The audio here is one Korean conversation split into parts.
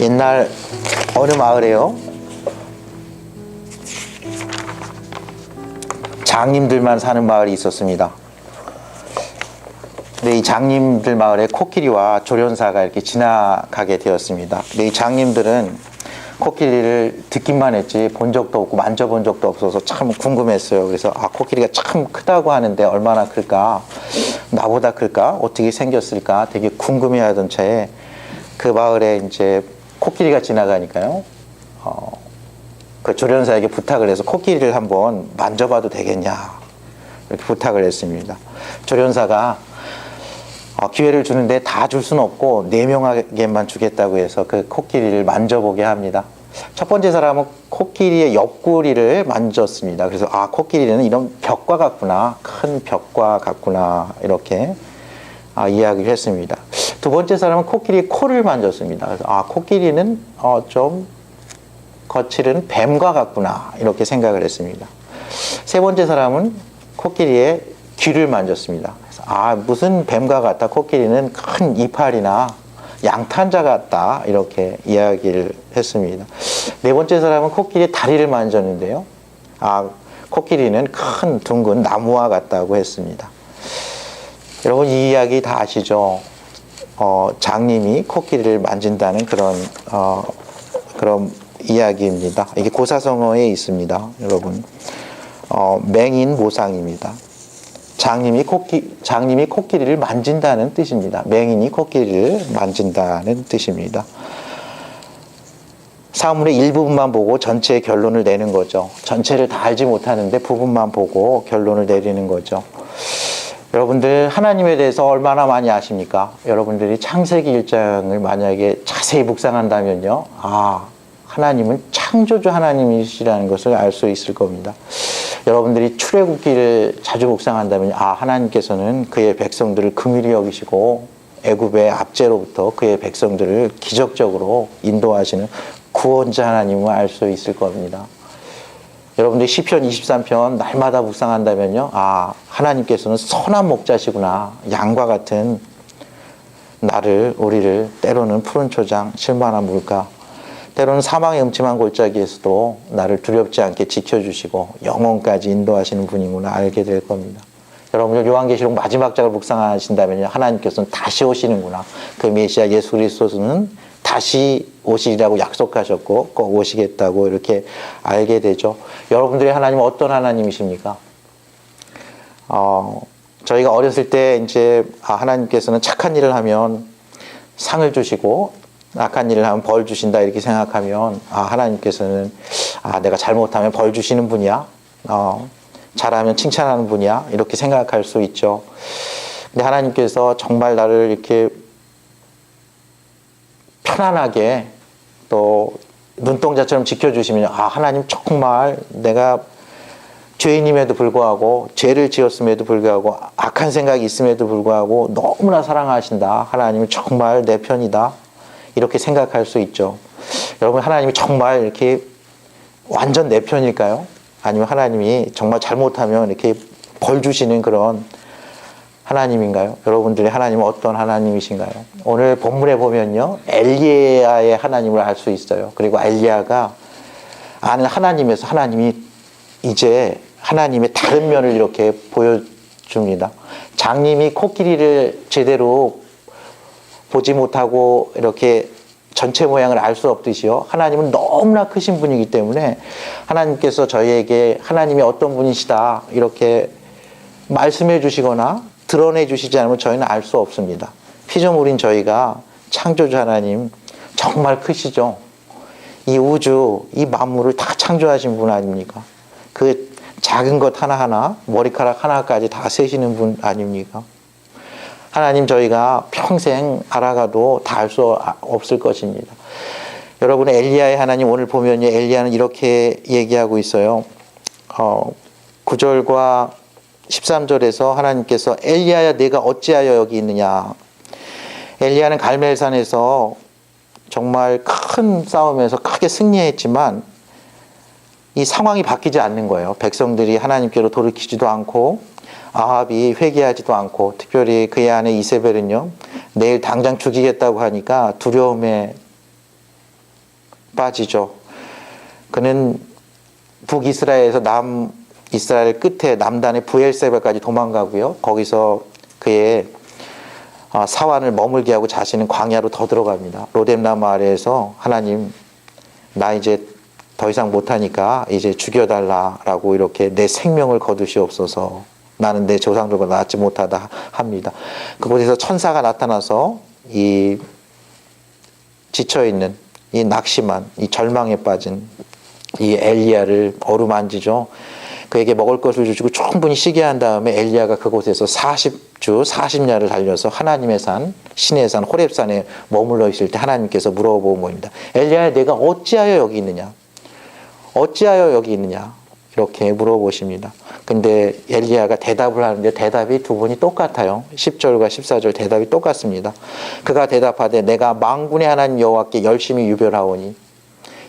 옛날 어느 마을에요, 장님들만 사는 마을이 있었습니다. 근데 이 장님들 마을에 코끼리와 조련사가 이렇게 지나가게 되었습니다. 근데 이 장님들은 코끼리를 듣기만 했지 본 적도 없고 만져본 적도 없어서 참 궁금했어요. 그래서 코끼리가 참 크다고 하는데 얼마나 클까? 나보다 클까? 어떻게 생겼을까? 되게 궁금해하던 차에 그 마을에 이제 코끼리가 지나가니까요, 그 조련사에게 부탁을 해서 코끼리를 한번 만져봐도 되겠냐 이렇게 부탁을 했습니다. 조련사가 기회를 주는데 다 줄 수는 없고 4명에게만 주겠다고 해서 그 코끼리를 만져보게 합니다. 첫 번째 사람은 코끼리의 옆구리를 만졌습니다. 그래서 코끼리는 이런 벽과 같구나, 큰 벽과 같구나 이렇게 이야기를 했습니다. 두 번째 사람은 코끼리의 코를 만졌습니다. 그래서 코끼리는 좀 거칠은 뱀과 같구나 이렇게 생각을 했습니다. 세 번째 사람은 코끼리의 귀를 만졌습니다. 그래서 무슨 뱀과 같다, 코끼리는 큰 이파리나 양탄자 같다 이렇게 이야기를 했습니다. 네 번째 사람은 코끼리의 다리를 만졌는데요, 코끼리는 큰 둥근 나무와 같다고 했습니다. 여러분 이 이야기 다 아시죠? 장님이 코끼리를 만진다는 그런 이야기입니다. 이게 고사성어에 있습니다. 여러분, 맹인 모상입니다. 장님이 코끼리를 만진다는 뜻입니다. 맹인이 코끼리를 만진다는 뜻입니다. 사문의 일부분만 보고 전체의 결론을 내는 거죠. 전체를 다 알지 못하는데 부분만 보고 결론을 내리는 거죠. 여러분들 하나님에 대해서 얼마나 많이 아십니까? 여러분들이 창세기 1장을 만약에 자세히 묵상한다면요, 하나님은 창조주 하나님이시라는 것을 알 수 있을 겁니다. 여러분들이 출애굽기를 자주 묵상한다면 하나님께서는 그의 백성들을 긍휼히 여기시고 애굽의 압제로부터 그의 백성들을 기적적으로 인도하시는 구원자 하나님을 알 수 있을 겁니다. 여러분들이 시편 23편 날마다 묵상한다면요, 하나님께서는 선한 목자시구나, 양과 같은 우리를 때로는 푸른 초장, 실만한 물가, 때로는 사망의 음침한 골짜기에서도 나를 두렵지 않게 지켜주시고 영혼까지 인도하시는 분이구나 알게 될 겁니다. 여러분들 요한계시록 마지막 장을 묵상하신다면 하나님께서는 다시 오시는구나, 그 메시아 예수 그리스도는 다시 오시리라고 약속하셨고 꼭 오시겠다고 이렇게 알게 되죠. 여러분들의 하나님은 어떤 하나님이십니까? 저희가 어렸을 때 이제 하나님께서는 착한 일을 하면 상을 주시고 악한 일을 하면 벌 주신다 이렇게 생각하면 하나님께서는 내가 잘못하면 벌 주시는 분이야, 잘하면 칭찬하는 분이야 이렇게 생각할 수 있죠. 근데 하나님께서 정말 나를 이렇게 편안하게 또 눈동자처럼 지켜주시면 하나님 정말 내가 죄인임에도 불구하고 죄를 지었음에도 불구하고 악한 생각이 있음에도 불구하고 너무나 사랑하신다, 하나님은 정말 내 편이다 이렇게 생각할 수 있죠. 여러분 하나님이 정말 이렇게 완전 내 편일까요? 아니면 하나님이 정말 잘못하면 이렇게 벌 주시는 그런 하나님인가요? 여러분들의 하나님은 어떤 하나님이신가요? 오늘 본문에 보면요, 엘리야의 하나님을 알 수 있어요. 그리고 엘리야가 아는 하나님에서 하나님이 이제 하나님의 다른 면을 이렇게 보여줍니다. 장님이 코끼리를 제대로 보지 못하고 이렇게 전체 모양을 알 수 없듯이요, 하나님은 너무나 크신 분이기 때문에 하나님께서 저희에게 하나님이 어떤 분이시다 이렇게 말씀해 주시거나 드러내 주시지 않으면 저희는 알 수 없습니다. 피조물인 저희가 창조주 하나님 정말 크시죠. 이 우주, 이 만물을 다 창조하신 분 아닙니까? 그 작은 것 하나하나, 머리카락 하나까지 다 세시는 분 아닙니까? 하나님 저희가 평생 알아가도 다 알 수 없을 것입니다. 여러분 엘리야의 하나님 오늘 보면요, 엘리야는 이렇게 얘기하고 있어요. 9절과 13절에서 하나님께서 엘리야야 네가 어찌하여 여기 있느냐. 엘리야는 갈멜산에서 정말 큰 싸움에서 크게 승리했지만 이 상황이 바뀌지 않는 거예요. 백성들이 하나님께로 돌이키지도 않고 아합이 회개하지도 않고, 특별히 그의 아내 이세벨은요, 내일 당장 죽이겠다고 하니까 두려움에 빠지죠. 그는 북이스라엘에서 남이스라엘 끝에 남단의 부엘세바까지 도망가고요. 거기서 그의 사환을 머물게 하고 자신은 광야로 더 들어갑니다. 로뎀나무 아래에서 하나님, 나 이제 더 이상 못하니까 이제 죽여달라라고 이렇게 내 생명을 거두시옵소서. 나는 내 조상들과 낫지 못하다 합니다. 그곳에서 천사가 나타나서 이 지쳐있는, 이 낙심한, 이 절망에 빠진 이 엘리야를 어루만지죠. 그에게 먹을 것을 주시고 충분히 쉬게 한 다음에 엘리야가 그곳에서 40주 40야를 달려서 하나님의 산, 신의 산 호렙산에 머물러 있을 때 하나님께서 물어보는 겁니다. 엘리야야, 내가 어찌하여 여기 있느냐? 어찌하여 여기 있느냐? 이렇게 물어보십니다. 근데 엘리야가 대답을 하는데 대답이 두 분이 똑같아요. 10절과 14절 대답이 똑같습니다. 그가 대답하되 내가 만군의 하나님 여호와께 열심히 유별하오니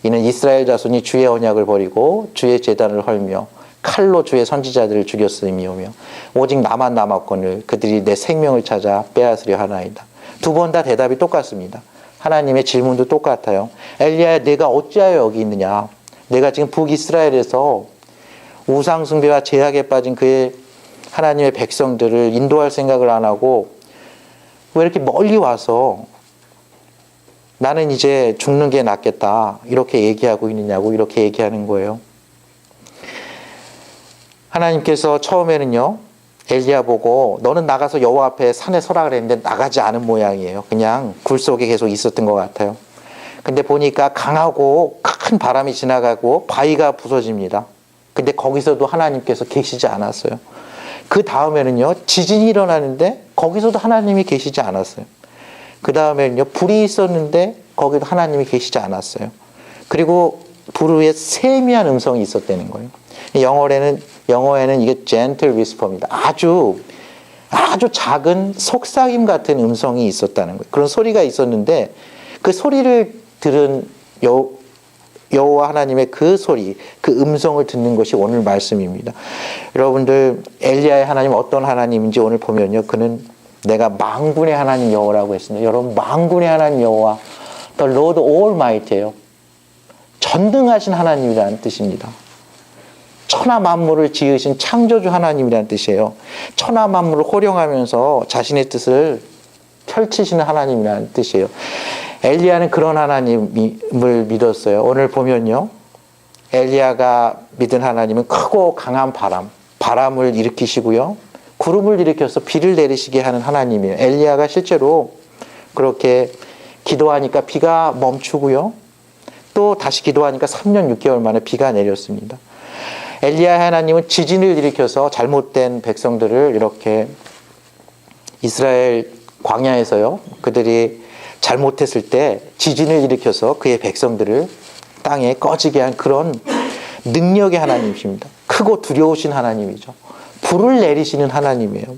이는 이스라엘 자손이 주의 언약을 버리고 주의 제단을 헐며 칼로 주의 선지자들을 죽였음이오며 오직 나만 남았거늘 그들이 내 생명을 찾아 빼앗으려 하나이다. 두 번 다 대답이 똑같습니다. 하나님의 질문도 똑같아요. 엘리야야, 내가 어찌하여 여기 있느냐? 내가 지금 북이스라엘에서 우상 숭배와 제약에 빠진 그의 하나님의 백성들을 인도할 생각을 안 하고 왜 이렇게 멀리 와서 나는 이제 죽는 게 낫겠다 이렇게 얘기하고 있느냐고 이렇게 얘기하는 거예요. 하나님께서 처음에는요, 엘리야 보고 너는 나가서 여호와 앞에 산에 서라 그랬는데 나가지 않은 모양이에요. 그냥 굴 속에 계속 있었던 것 같아요. 근데 보니까 강하고 큰 바람이 지나가고 바위가 부서집니다. 근데 거기서도 하나님께서 계시지 않았어요. 그 다음에는요, 지진이 일어나는데 거기서도 하나님이 계시지 않았어요. 그 다음에는요, 불이 있었는데 거기도 하나님이 계시지 않았어요. 그리고 불 위에 세미한 음성이 있었다는 거예요. 영어에는 이게 gentle whisper입니다. 아주 작은 속삭임 같은 음성이 있었다는 거예요. 그런 소리가 있었는데 그 소리를 들은 여호와 하나님의 그 소리, 그 음성을 듣는 것이 오늘 말씀입니다. 여러분들, 엘리야의 하나님 어떤 하나님인지 오늘 보면요, 그는 내가 만군의 하나님 여호와라고 했습니다. 여러분, 만군의 하나님 여호와, The Lord Almighty예요. 전능하신 하나님이라는 뜻입니다. 천하 만물을 지으신 창조주 하나님이라는 뜻이에요. 천하 만물을 호령하면서 자신의 뜻을 펼치시는 하나님이라는 뜻이에요. 엘리야는 그런 하나님을 믿었어요. 오늘 보면요, 엘리야가 믿은 하나님은 크고 강한 바람을 일으키시고요, 구름을 일으켜서 비를 내리시게 하는 하나님이에요. 엘리야가 실제로 그렇게 기도하니까 비가 멈추고요, 또 다시 기도하니까 3년 6개월 만에 비가 내렸습니다. 엘리야 하나님은 지진을 일으켜서 잘못된 백성들을 이렇게 이스라엘 광야에서요, 그들이 잘못했을 때 지진을 일으켜서 그의 백성들을 땅에 꺼지게 한 그런 능력의 하나님이십니다. 크고 두려우신 하나님이죠. 불을 내리시는 하나님이에요.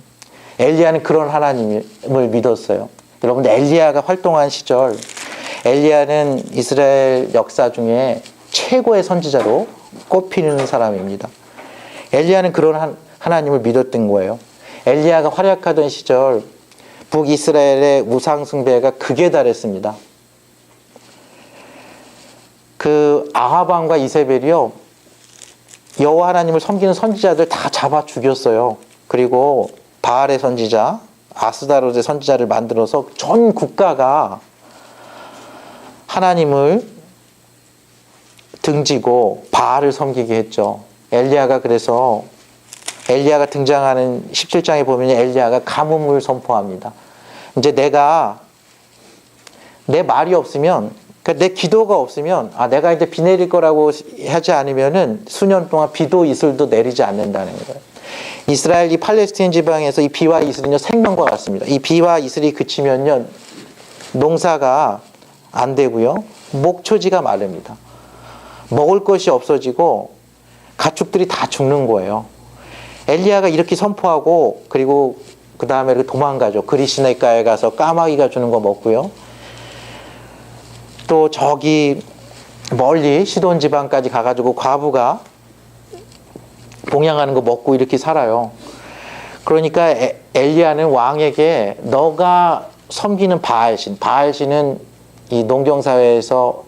엘리야는 그런 하나님을 믿었어요. 여러분들, 엘리야가 활동한 시절, 엘리야는 이스라엘 역사 중에 최고의 선지자로 꼽히는 사람입니다. 엘리야는 그런 하나님을 믿었던 거예요. 엘리야가 활약하던 시절 북이스라엘의 우상 숭배가 극에 달했습니다. 그 아합 왕과 이세벨이요, 여호와 하나님을 섬기는 선지자들 다 잡아 죽였어요. 그리고 바알의 선지자, 아스다롯의 선지자를 만들어서 전 국가가 하나님을 등지고 바알을 섬기게 했죠. 그래서 엘리야가 등장하는 17장에 보면 엘리야가 가뭄을 선포합니다. 이제 내 말이 없으면, 그러니까 내 기도가 없으면, 내가 이제 비 내릴 거라고 하지 않으면은 수년 동안 비도 이슬도 내리지 않는다는 거예요. 이스라엘 이 팔레스타인 지방에서 이 비와 이슬은요, 생명과 같습니다. 이 비와 이슬이 그치면요, 농사가 안 되고요, 목초지가 마릅니다. 먹을 것이 없어지고 가축들이 다 죽는 거예요. 엘리야가 이렇게 선포하고, 그리고 그 다음에 도망가죠. 그리시네가에 가서 까마귀가 주는 거 먹고요, 또 저기 멀리 시돈 지방까지 가가지고 과부가 봉양하는 거 먹고 이렇게 살아요. 그러니까 엘리야는 왕에게 너가 섬기는 바알신은 이 농경사회에서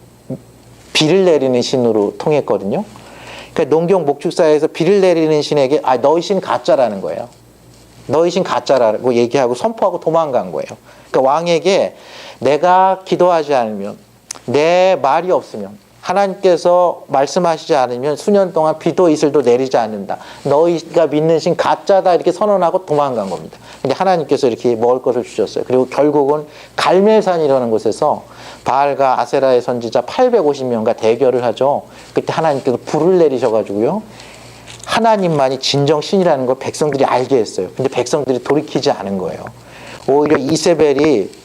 비를 내리는 신으로 통했거든요. 그러니까 농경 목축사에서 비를 내리는 신에게 너희 신 가짜라는 거예요. 너희 신 가짜라고 얘기하고 선포하고 도망간 거예요. 그러니까 왕에게 내가 기도하지 않으면, 내 말이 없으면, 하나님께서 말씀하시지 않으면 수년 동안 비도 이슬도 내리지 않는다. 너희가 믿는 신 가짜다 이렇게 선언하고 도망간 겁니다. 근데 하나님께서 이렇게 먹을 것을 주셨어요. 그리고 결국은 갈멜산이라는 곳에서 바알과 아세라의 선지자 850명과 대결을 하죠. 그때 하나님께서 불을 내리셔가지고요, 하나님만이 진정 신이라는 걸 백성들이 알게 했어요. 근데 백성들이 돌이키지 않은 거예요. 오히려 이세벨이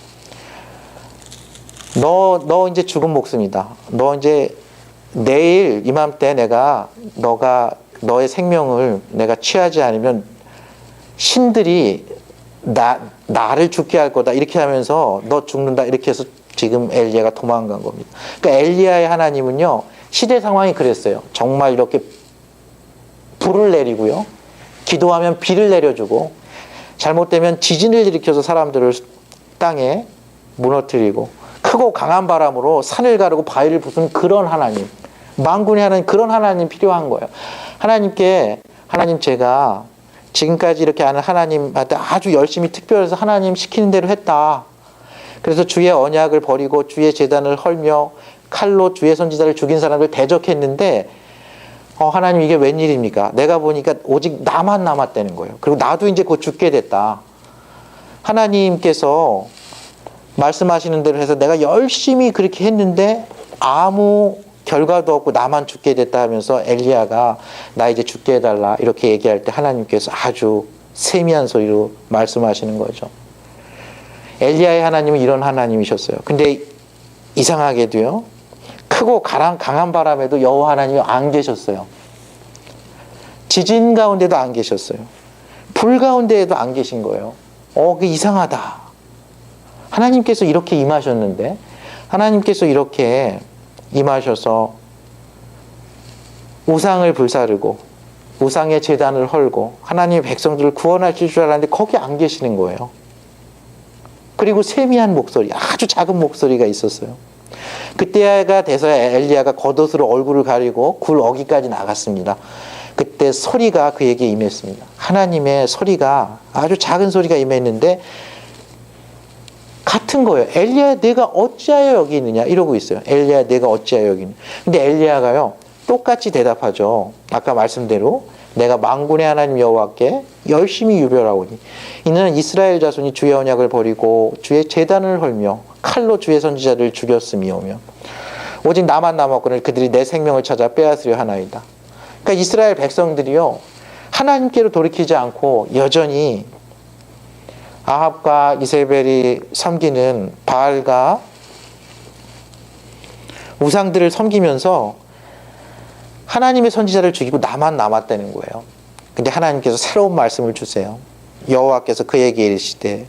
너 이제 죽은 목숨이다. 너 이제 내일 이맘때 너의 생명을 내가 취하지 않으면 신들이 나를 죽게 할 거다. 이렇게 하면서 너 죽는다. 이렇게 해서 지금 엘리야가 도망간 겁니다. 그러니까 엘리야의 하나님은요, 시대 상황이 그랬어요. 정말 이렇게 불을 내리고요, 기도하면 비를 내려주고, 잘못되면 지진을 일으켜서 사람들을 땅에 무너뜨리고, 크고 강한 바람으로 산을 가르고 바위를 부수는 그런 하나님, 만군의 하나님, 그런 하나님 필요한 거예요. 하나님 제가 지금까지 이렇게 아는 하나님한테 아주 열심히 특별해서 하나님 시키는 대로 했다. 그래서 주의 언약을 버리고 주의 제단을 헐며 칼로 주의 선지자를 죽인 사람들 대적했는데 하나님 이게 웬일입니까? 내가 보니까 오직 나만 남았다는 거예요. 그리고 나도 이제 곧 죽게 됐다. 하나님께서 말씀하시는 대로 해서 내가 열심히 그렇게 했는데 아무 결과도 없고 나만 죽게 됐다 하면서 엘리야가 나 이제 죽게 해달라 이렇게 얘기할 때 하나님께서 아주 세미한 소리로 말씀하시는 거죠. 엘리야의 하나님은 이런 하나님이셨어요. 근데 이상하게도요, 크고 강한 바람에도 여호와 하나님이 안 계셨어요. 지진 가운데도 안 계셨어요. 불 가운데에도 안 계신 거예요. 그 이상하다. 하나님께서 이렇게 임하셨는데, 하나님께서 이렇게 임하셔서 우상을 불사르고 우상의 제단을 헐고 하나님의 백성들을 구원하실 줄 알았는데 거기 안 계시는 거예요. 그리고 세미한 목소리, 아주 작은 목소리가 있었어요. 그때가 돼서 엘리야가 겉옷으로 얼굴을 가리고 굴 어기까지 나갔습니다. 그때 소리가 그에게 임했습니다. 하나님의 소리가, 아주 작은 소리가 임했는데 같은 거예요. 엘리야 내가 어찌하여 여기 있느냐 이러고 있어요. 엘리야 내가 어찌하여 여기 있느냐. 근데 엘리야가요 똑같이 대답하죠. 아까 말씀대로 내가 만군의 하나님 여호와께 열심히 유별하오니 이는 이스라엘 자손이 주의 언약을 버리고 주의 제단을 헐며 칼로 주의 선지자를 죽였음이오며 오직 나만 남았거늘 그들이 내 생명을 찾아 빼앗으려 하나이다. 그러니까 이스라엘 백성들이요 하나님께로 돌이키지 않고 여전히 아합과 이세벨이 섬기는 바알과 우상들을 섬기면서 하나님의 선지자를 죽이고 나만 남았다는 거예요. 근데 하나님께서 새로운 말씀을 주세요. 여호와께서 그에게 이르시되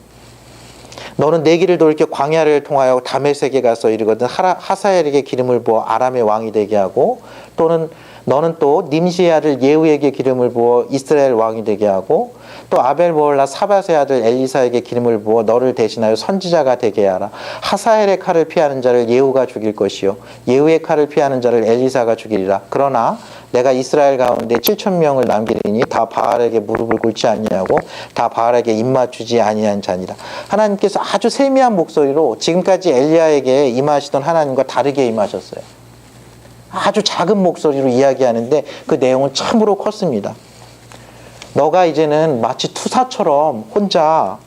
너는 내 길을 돌이켜 광야를 통하여 다메섹에 가서 이르거든 하사엘에게 기름을 부어 아람의 왕이 되게 하고 또는 너는 또 님시의 아들 예후에게 기름을 부어 이스라엘 왕이 되게 하고 또 아벨 모홀라 사밧의 아들 엘리사에게 기름을 부어 너를 대신하여 선지자가 되게 하라. 하사엘의 칼을 피하는 자를 예후가 죽일 것이요 예후의 칼을 피하는 자를 엘리사가 죽이리라. 그러나 내가 이스라엘 가운데 7,000명을 남기리니 다 바알에게 무릎을 꿇지 아니하고 다 바알에게 입맞추지 아니한 자니라. 하나님께서 아주 세미한 목소리로 지금까지 엘리야에게 임하시던 하나님과 다르게 임하셨어요. 아주 작은 목소리로 이야기하는데 그 내용은 참으로 컸습니다. 너가 이제는 마치 투사처럼 혼자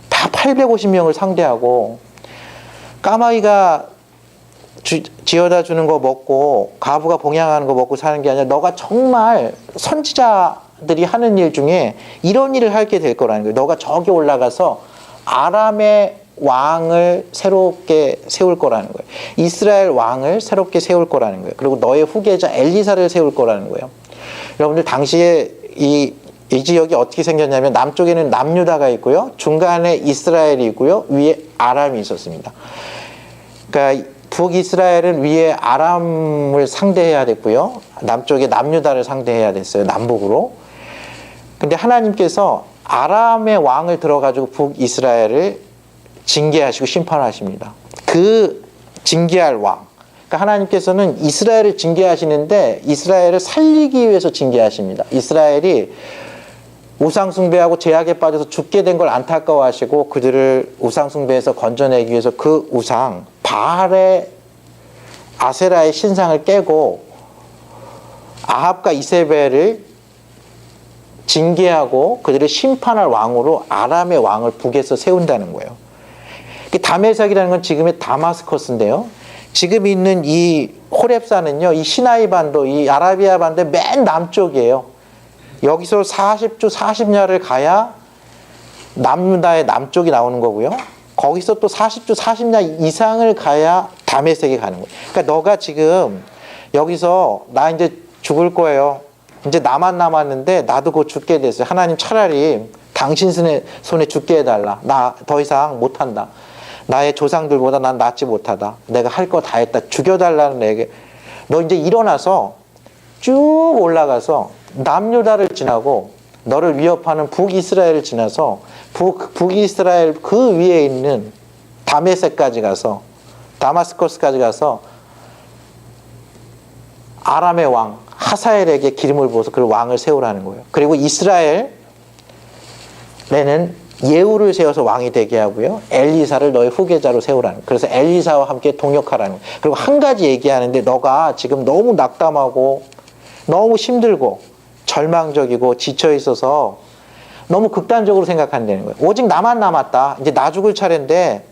다 850명을 상대하고 까마귀가 지어다 주는 거 먹고 가부가 봉양하는 거 먹고 사는 게 아니라 너가 정말 선지자들이 하는 일 중에 이런 일을 하게 될 거라는 거예요. 너가 저기 올라가서 아람의 왕을 새롭게 세울 거라는 거예요. 이스라엘 왕을 새롭게 세울 거라는 거예요. 그리고 너의 후계자 엘리사를 세울 거라는 거예요. 여러분들 당시에 이 지역이 어떻게 생겼냐면 남쪽에는 남유다가 있고요. 중간에 이스라엘이 있고요. 위에 아람이 있었습니다. 그러니까 북이스라엘은 위에 아람을 상대해야 됐고요. 남쪽에 남유다를 상대해야 됐어요. 남북으로. 근데 하나님께서 아람의 왕을 들어가지고 북이스라엘을 징계하시고 심판하십니다. 그 징계할 왕, 그러니까 하나님께서는 이스라엘을 징계하시는데 이스라엘을 살리기 위해서 징계하십니다. 이스라엘이 우상숭배하고 죄악에 빠져서 죽게 된 걸 안타까워하시고 그들을 우상숭배에서 건져내기 위해서 그 우상 바알의 아세라의 신상을 깨고 아합과 이세벨을 징계하고 그들을 심판할 왕으로 아람의 왕을 북에서 세운다는 거예요. 다메섹이라는 건 지금의 다마스커스인데요. 지금 있는 이 호렙산은요, 이 시나이 반도, 이 아라비아 반도의 맨 남쪽이에요. 여기서 40주 40야를 가야 남유다의 남쪽이 나오는 거고요. 거기서 또 40주 40야 이상을 가야 다메섹에 가는 거예요. 그러니까 너가 지금 여기서 나 이제 죽을 거예요. 이제 나만 남았는데 나도 곧 죽게 됐어요. 하나님 차라리 당신 손에 죽게 해달라. 나 더 이상 못한다. 나의 조상들보다 난 낫지 못하다. 내가 할 거 다 했다. 죽여달라는 내게. 너 이제 일어나서 쭉 올라가서 남유다를 지나고 너를 위협하는 북이스라엘을 지나서 북이스라엘 그 위에 있는 다메섹까지 가서 다마스커스까지 가서 아람의 왕 하사엘에게 기름을 부어서 그 왕을 세우라는 거예요. 그리고 이스라엘에는 예후를 세워서 왕이 되게 하고요. 엘리사를 너의 후계자로 세우라는 거예요. 그래서 엘리사와 함께 동역하라는 거예요. 그리고 한 가지 얘기하는데 너가 지금 너무 낙담하고 너무 힘들고 절망적이고 지쳐 있어서 너무 극단적으로 생각한다는 거예요. 오직 나만 남았다. 이제 나 죽을 차례인데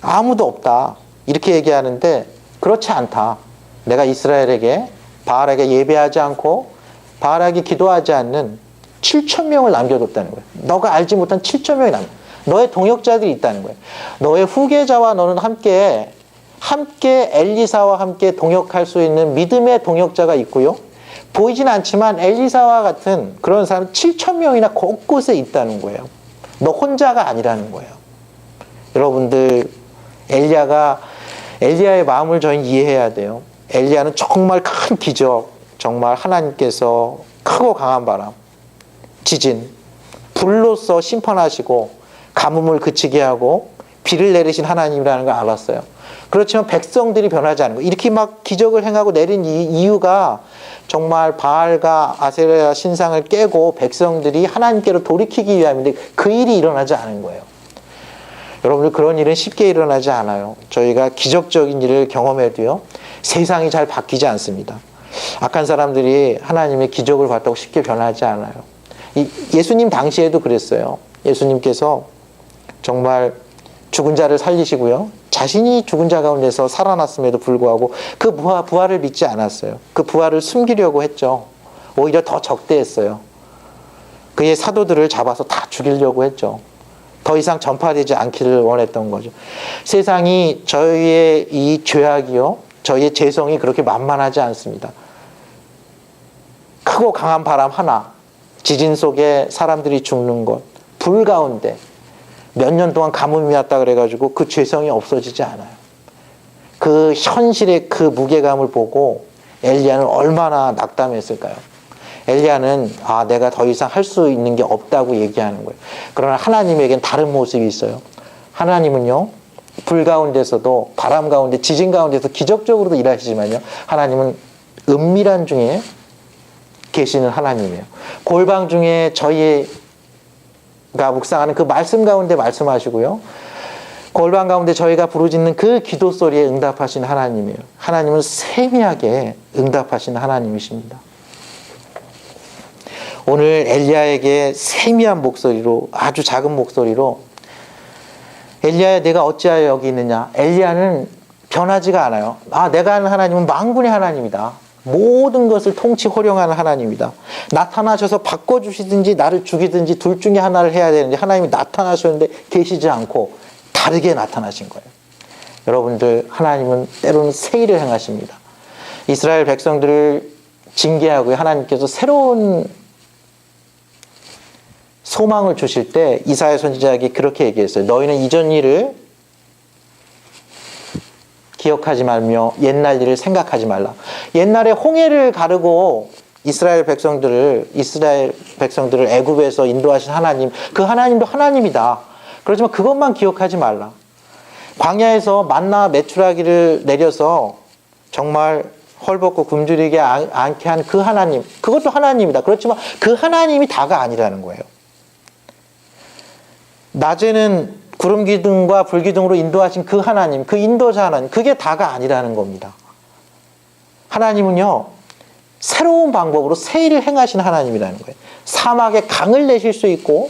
아무도 없다. 이렇게 얘기하는데 그렇지 않다. 내가 이스라엘에게 바알에게 예배하지 않고 바알에게 기도하지 않는 7,000명을 남겨뒀다는 거예요. 너가 알지 못한 7,000명이 남겨. 너의 동역자들이 있다는 거예요. 너의 후계자와 너는 함께 엘리사와 함께 동역할 수 있는 믿음의 동역자가 있고요. 보이진 않지만 엘리사와 같은 그런 사람 7,000명이나 곳곳에 있다는 거예요. 너 혼자가 아니라는 거예요. 여러분들 엘리야의 마음을 저희는 이해해야 돼요. 엘리야는 정말 큰 기적, 정말 하나님께서 크고 강한 바람, 지진, 불로써 심판하시고 가뭄을 그치게 하고 비를 내리신 하나님이라는 걸 알았어요. 그렇지만 백성들이 변하지 않은 거예요. 이렇게 막 기적을 행하고 내린 이유가 정말 바알과 아세라 신상을 깨고 백성들이 하나님께로 돌이키기 위함인데 그 일이 일어나지 않은 거예요. 여러분들 그런 일은 쉽게 일어나지 않아요. 저희가 기적적인 일을 경험해도요. 세상이 잘 바뀌지 않습니다. 악한 사람들이 하나님의 기적을 봤다고 쉽게 변하지 않아요. 예수님 당시에도 그랬어요. 예수님께서 정말 죽은 자를 살리시고요. 자신이 죽은 자 가운데서 살아났음에도 불구하고 그 부활을 믿지 않았어요. 그 부활을 숨기려고 했죠. 오히려 더 적대했어요. 그의 사도들을 잡아서 다 죽이려고 했죠. 더 이상 전파되지 않기를 원했던 거죠. 세상이 저희의 이 죄악이요, 저희의 죄성이 그렇게 만만하지 않습니다. 크고 강한 바람 하나, 지진 속에 사람들이 죽는 것, 불 가운데 몇 년 동안 가뭄이 왔다 그래가지고 그 죄성이 없어지지 않아요. 그 현실의 그 무게감을 보고 엘리야는 얼마나 낙담했을까요? 엘리야는 내가 더 이상 할 수 있는 게 없다고 얘기하는 거예요. 그러나 하나님에겐 다른 모습이 있어요. 하나님은요, 불 가운데서도 바람 가운데 지진 가운데서 기적적으로도 일하시지만요, 하나님은 은밀한 중에 계시는 하나님이에요. 골방 중에 저희가 묵상하는 그 말씀 가운데 말씀하시고요, 골방 가운데 저희가 부르짖는 그 기도 소리에 응답하시는 하나님이에요. 하나님은 세미하게 응답하시는 하나님이십니다. 오늘 엘리야에게 세미한 목소리로, 아주 작은 목소리로 엘리야야 내가 어찌하여 여기 있느냐. 엘리야는 변하지가 않아요. 내가 아는 하나님은 만군의 하나님이다. 모든 것을 통치 호령하는 하나님이다. 나타나셔서 바꿔주시든지 나를 죽이든지 둘 중에 하나를 해야 되는데 하나님이 나타나셨는데 계시지 않고 다르게 나타나신 거예요. 여러분들, 하나님은 때로는 새 일을 행하십니다. 이스라엘 백성들을 징계하고 하나님께서 새로운 소망을 주실 때 이사야 선지자에게 그렇게 얘기했어요. 너희는 이전 일을 기억하지 말며 옛날 일을 생각하지 말라. 옛날에 홍해를 가르고 이스라엘 백성들을 애굽에서 인도하신 하나님, 그 하나님도 하나님이다. 그렇지만 그것만 기억하지 말라. 광야에서 만나 메추라기를 내려서 정말 헐벗고 굶주리게 않게 한 그 하나님, 그것도 하나님이다. 그렇지만 그 하나님이 다가 아니라는 거예요. 낮에는 구름 기둥과 불 기둥으로 인도하신 그 하나님, 그 인도자 하나님, 그게 다가 아니라는 겁니다. 하나님은요, 새로운 방법으로 새 일을 행하신 하나님이라는 거예요. 사막에 강을 내실 수 있고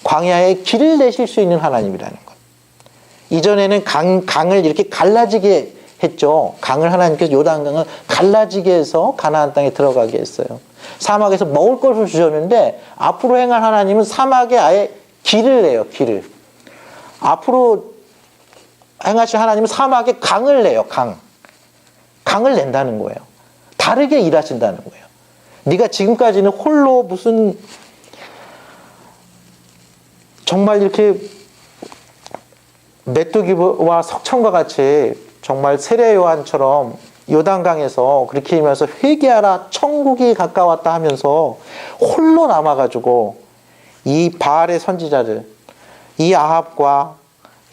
광야에 길을 내실 수 있는 하나님이라는 거예요. 이전에는 강을 이렇게 갈라지게 했죠. 강을 하나님께서 요단강을 갈라지게 해서 가나안 땅에 들어가게 했어요. 사막에서 먹을 것을 주셨는데 앞으로 행할 하나님은 사막에 아예 길을 내요. 길을. 앞으로 행하실 하나님은 사막에 강을 내요. 강을 낸다는 거예요. 다르게 일하신다는 거예요. 네가 지금까지는 홀로 무슨 정말 이렇게 메뚜기와 석천과 같이 정말 세례 요한처럼 요단강에서 그렇게 하면서 회개하라 천국이 가까웠다 하면서 홀로 남아가지고 이 바알의 선지자들, 이 아합과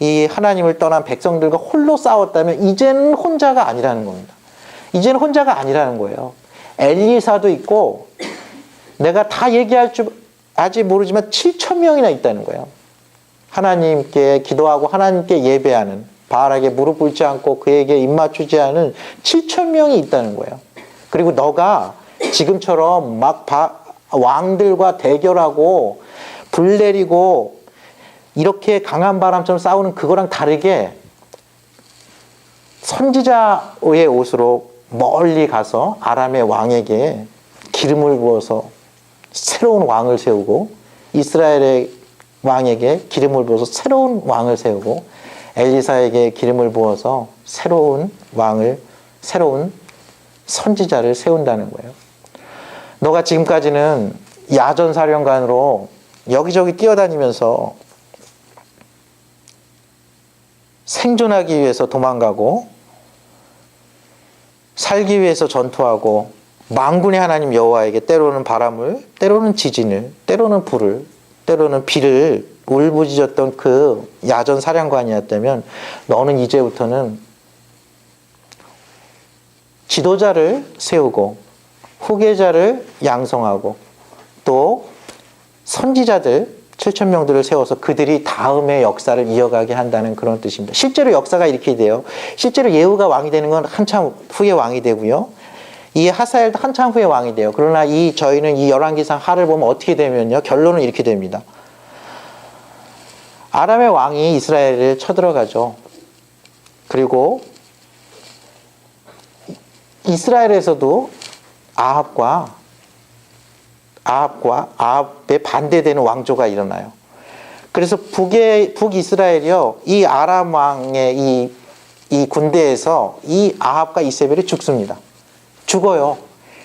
이 하나님을 떠난 백성들과 홀로 싸웠다면 이제는 혼자가 아니라는 겁니다. 이제는 혼자가 아니라는 거예요. 엘리사도 있고 내가 다 얘기할 줄 아직 모르지만 7,000명이나 있다는 거예요. 하나님께 기도하고 하나님께 예배하는, 바알에게 무릎 꿇지 않고 그에게 입맞추지 않은 7,000명이 있다는 거예요. 그리고 너가 지금처럼 막 왕들과 대결하고 불 내리고 이렇게 강한 바람처럼 싸우는 그거랑 다르게 선지자의 옷으로 멀리 가서 아람의 왕에게 기름을 부어서 새로운 왕을 세우고 이스라엘의 왕에게 기름을 부어서 새로운 왕을 세우고 엘리사에게 기름을 부어서 새로운 왕을, 새로운 선지자를 세운다는 거예요. 너가 지금까지는 야전사령관으로 여기저기 뛰어다니면서 생존하기 위해서 도망가고 살기 위해서 전투하고 만군의 하나님 여호와에게 때로는 바람을, 때로는 지진을, 때로는 불을, 때로는 비를 울부짖었던 그 야전 사령관이었다면 너는 이제부터는 지도자를 세우고 후계자를 양성하고 또 선지자들 7,000명들을 세워서 그들이 다음의 역사를 이어가게 한다는 그런 뜻입니다. 실제로 역사가 이렇게 돼요. 실제로 예후가 왕이 되는 건 한참 후에 왕이 되고요. 이 하사엘도 한참 후에 왕이 돼요. 그러나 저희는 이 열왕기상 하를 보면 어떻게 되면요. 결론은 이렇게 됩니다. 아람의 왕이 이스라엘을 쳐들어가죠. 그리고 이스라엘에서도 아합에 반대되는 왕조가 일어나요. 그래서 북이스라엘이요, 이 아람 왕의 이 군대에서 이 아합과 이세벨이 죽습니다. 죽어요.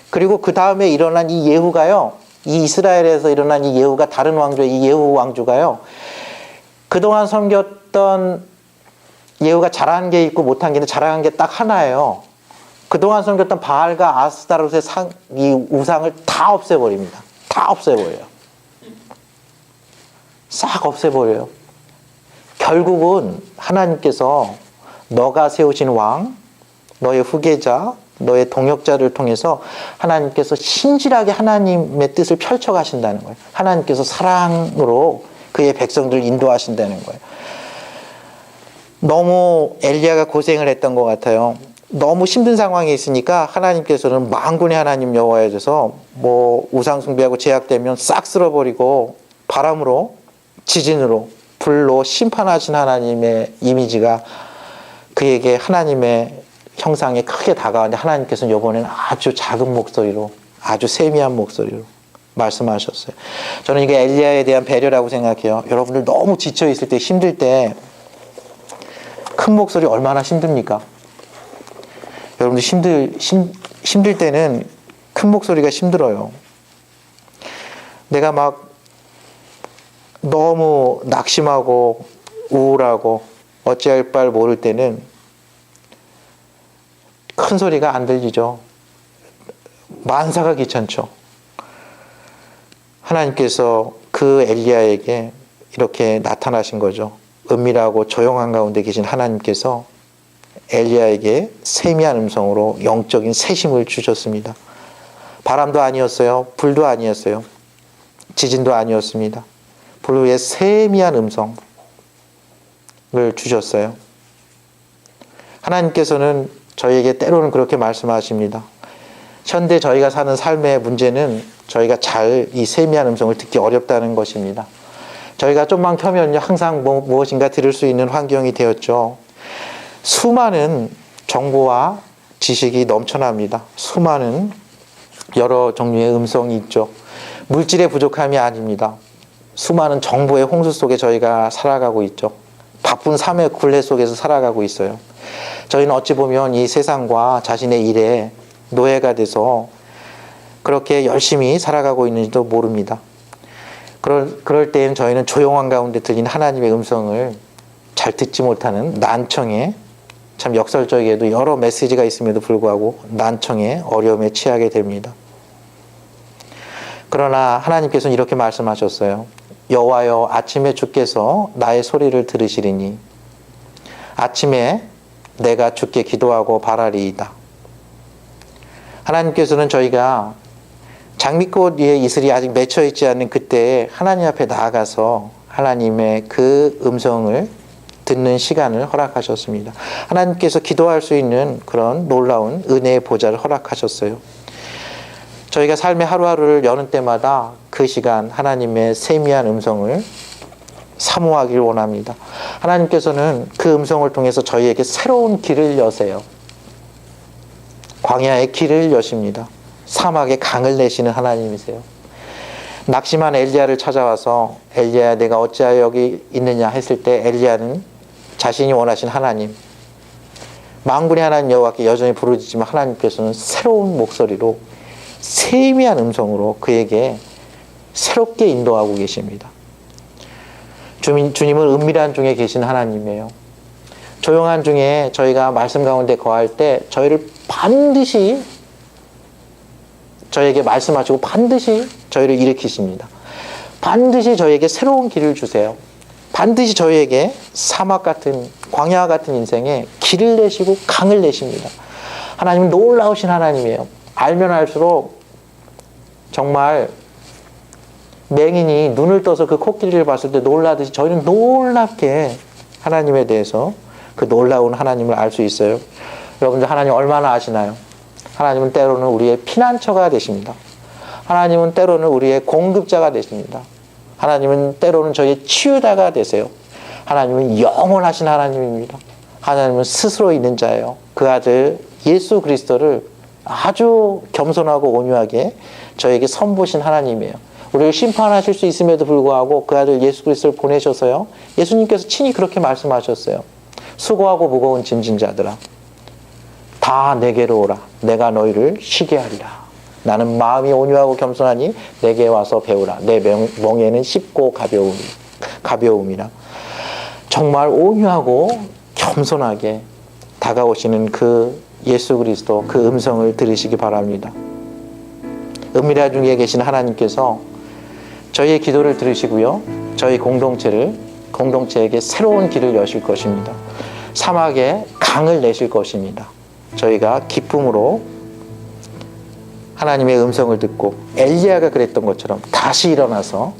그리고 그 다음에 일어난 이 예후가요, 이 이스라엘에서 일어난 이 예후가 다른 왕조, 이 예후 왕조가요, 그동안 섬겼던 예후가 잘한 게 있고 못한 게 있는데 잘한 게 딱 하나예요. 그동안 섬겼던 바알과 아스타롯의 이 우상을 다 없애버립니다. 다 없애버려요. 싹 없애버려요. 결국은 하나님께서 너가 세우신 왕, 너의 후계자, 너의 동역자를 통해서 하나님께서 신실하게 하나님의 뜻을 펼쳐가신다는 거예요. 하나님께서 사랑으로 그의 백성들을 인도하신다는 거예요. 너무 엘리야가 고생을 했던 것 같아요. 너무 힘든 상황에 있으니까 하나님께서는 만군의 하나님 여호와에 대해서 우상 숭배하고 제약되면 싹 쓸어버리고 바람으로, 지진으로, 불로 심판하신 하나님의 이미지가 그에게 하나님의 형상에 크게 다가왔는데 하나님께서는 이번에는 아주 작은 목소리로, 아주 세미한 목소리로 말씀하셨어요. 저는 이게 엘리야에 대한 배려라고 생각해요. 여러분들 너무 지쳐 있을 때, 힘들 때 큰 목소리 얼마나 힘듭니까? 여러분들 힘들 때는 큰 목소리가 힘들어요. 내가 막 너무 낙심하고 우울하고 어찌할 바를 모를 때는 큰 소리가 안 들리죠. 만사가 귀찮죠. 하나님께서 그 엘리야에게 이렇게 나타나신 거죠. 은밀하고 조용한 가운데 계신 하나님께서 엘리야에게 세미한 음성으로 영적인 새심을 주셨습니다. 바람도 아니었어요. 불도 아니었어요. 지진도 아니었습니다. 불의 세미한 음성을 주셨어요. 하나님께서는 저희에게 때로는 그렇게 말씀하십니다. 현대 저희가 사는 삶의 문제는 저희가 잘 이 세미한 음성을 듣기 어렵다는 것입니다. 저희가 좀만 켜면요 항상 무엇인가 들을 수 있는 환경이 되었죠. 수많은 정보와 지식이 넘쳐납니다. 수많은 여러 종류의 음성이 있죠. 물질의 부족함이 아닙니다. 수많은 정보의 홍수 속에 저희가 살아가고 있죠. 바쁜 삶의 굴레 속에서 살아가고 있어요. 저희는 어찌 보면 이 세상과 자신의 일에 노예가 돼서 그렇게 열심히 살아가고 있는지도 모릅니다. 그럴 때에는 저희는 조용한 가운데 들린 하나님의 음성을 잘 듣지 못하는 난청에, 참 역설적이게도 여러 메시지가 있음에도 불구하고 난청에 어려움에 취하게 됩니다. 그러나 하나님께서는 이렇게 말씀하셨어요. 여호와여, 아침에 주께서 나의 소리를 들으시리니 아침에 내가 주께 기도하고 바라리이다. 하나님께서는 저희가 장미꽃 위에 이슬이 아직 맺혀 있지 않는 그때에 하나님 앞에 나아가서 하나님의 그 음성을 듣는 시간을 허락하셨습니다. 하나님께서 기도할 수 있는 그런 놀라운 은혜의 보좌를 허락하셨어요. 저희가 삶의 하루하루를 여는 때마다 그 시간 하나님의 세미한 음성을 사모하길 원합니다. 하나님께서는 그 음성을 통해서 저희에게 새로운 길을 여세요. 광야의 길을 여십니다. 사막에 강을 내시는 하나님이세요. 낙심한 엘리야를 찾아와서 엘리야야 내가 어찌하여 여기 있느냐 했을 때 엘리야는 자신이 원하신 하나님, 만군의 하나님 여호와께 여전히 부르짖지만 하나님께서는 새로운 목소리로 세미한 음성으로 그에게 새롭게 인도하고 계십니다. 주님은 은밀한 중에 계신 하나님이에요. 조용한 중에 저희가 말씀 가운데 거할 때 저희를 반드시 저에게 말씀하시고 반드시 저희를 일으키십니다. 반드시 저에게 새로운 길을 주세요. 반드시 저희에게 사막 같은 광야 같은 인생에 길을 내시고 강을 내십니다. 하나님은 놀라우신 하나님이에요. 알면 알수록 정말 맹인이 눈을 떠서 그 코끼리를 봤을 때 놀라듯이 저희는 놀랍게 하나님에 대해서 그 놀라운 하나님을 알 수 있어요. 여러분들 하나님 얼마나 아시나요? 하나님은 때로는 우리의 피난처가 되십니다. 하나님은 때로는 우리의 공급자가 되십니다. 하나님은 때로는 저희의 치유자가 되세요. 하나님은 영원하신 하나님입니다. 하나님은 스스로 있는 자예요. 그 아들 예수 그리스도를 아주 겸손하고 온유하게 저에게 선보신 하나님이에요. 우리를 심판하실 수 있음에도 불구하고 그 아들 예수 그리스도를 보내셔서요. 예수님께서 친히 그렇게 말씀하셨어요. 수고하고 무거운 짐진 자들아 다 내게로 오라. 내가 너희를 쉬게 하리라. 나는 마음이 온유하고 겸손하니 내게 와서 배우라. 내 멍에는 쉽고 가벼움이라. 정말 온유하고 겸손하게 다가오시는 그 예수 그리스도 그 음성을 들으시기 바랍니다. 은밀한 중에 계신 하나님께서 저희의 기도를 들으시고요. 저희 공동체에게 새로운 길을 여실 것입니다. 사막에 강을 내실 것입니다. 저희가 기쁨으로 하나님의 음성을 듣고 엘리야가 그랬던 것처럼 다시 일어나서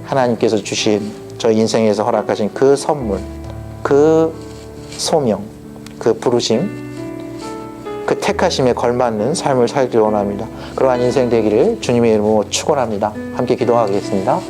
하나님께서 주신 저희 인생에서 허락하신 그 선물, 그 소명, 그 부르심, 그 택하심에 걸맞는 삶을 살기 원합니다. 그러한 인생 되기를 주님의 이름으로 축원합니다. 함께 기도하겠습니다.